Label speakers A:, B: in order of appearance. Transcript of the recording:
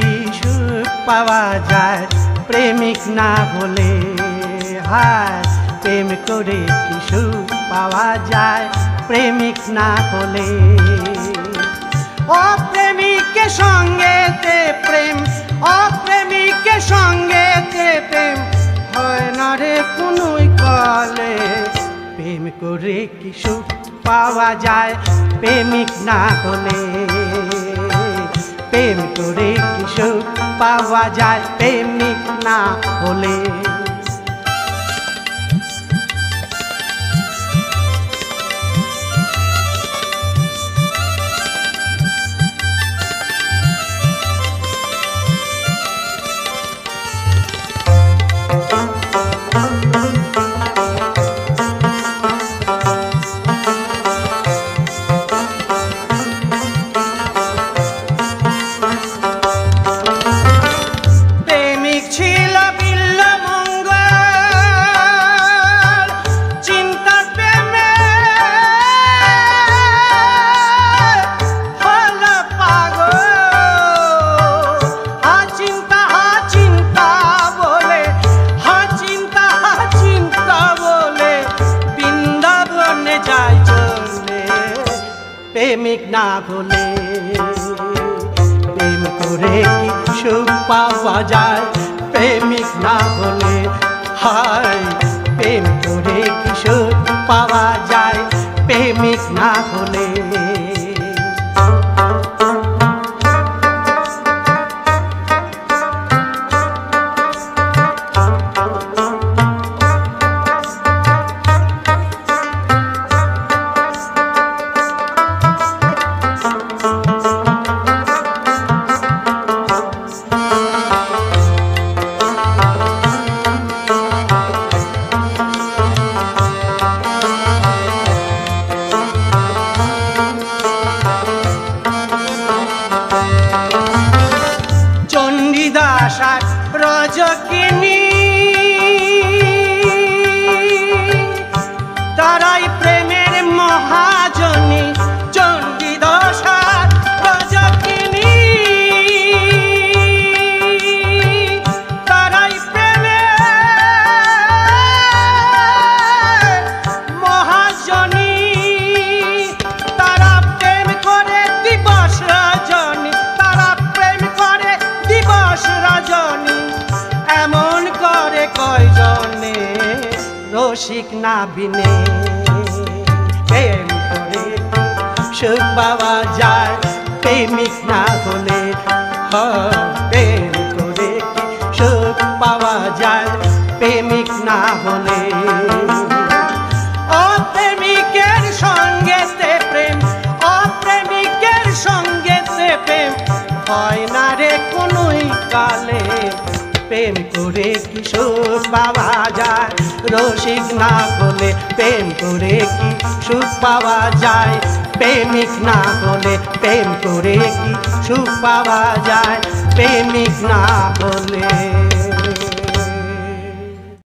A: কি সুখ পাওয়া যায় প্রেমিক না হলে। হায় প্রেম করে কি সুখ পাওয়া যায় প্রেমিক না হলে। অপ্রেমিকের সঙ্গেতে প্রেম, অপ্রেমিকের সঙ্গেতে প্রেম হয় না রে কোনোই কালে। প্রেম করে কি সুখ পাওয়া যায় প্রেমিক না হলে। প্রেম করে কি সুখ পাওয়া যায় প্রেমিক না হলে। প্রেমিক না হলে। প্রেম করে কি সুখ পাওয়া যায় প্রেমিক না হলে। হায় প্রেম করে কি সুখ পাওয়া যায় প্রেমিক না হলে। রজকিনী তারাই প্রেমের মহাজনী। চণ্ডীদাসা রজকিনী তারাই প্রেমের মহাজনী। তারা প্রেম করে দিবস রজনী, তারা প্রেম করে দিবস রজনী। এমন করে কয়জনে রসিক না বিনে। প্রেম করে সুখ পাওয়া যায় প্রেমিক না হলে। প্রেম করে সুখ পাওয়া যায় প্রেমিক না হলে। অপ্রেমিকের সঙ্গেতে প্রেম, অপ্রেমিকের সঙ্গেতে প্রেম হয় না রে কোনোই কালে। প্রেম করে কি সুখ পাওয়া যায় রসিক না হলে। প্রেম করে কি সুখ পাওয়া যায় প্রেমিক না হলে। প্রেম করে কি সুখ পাওয়া যায় প্রেমিক না হলে।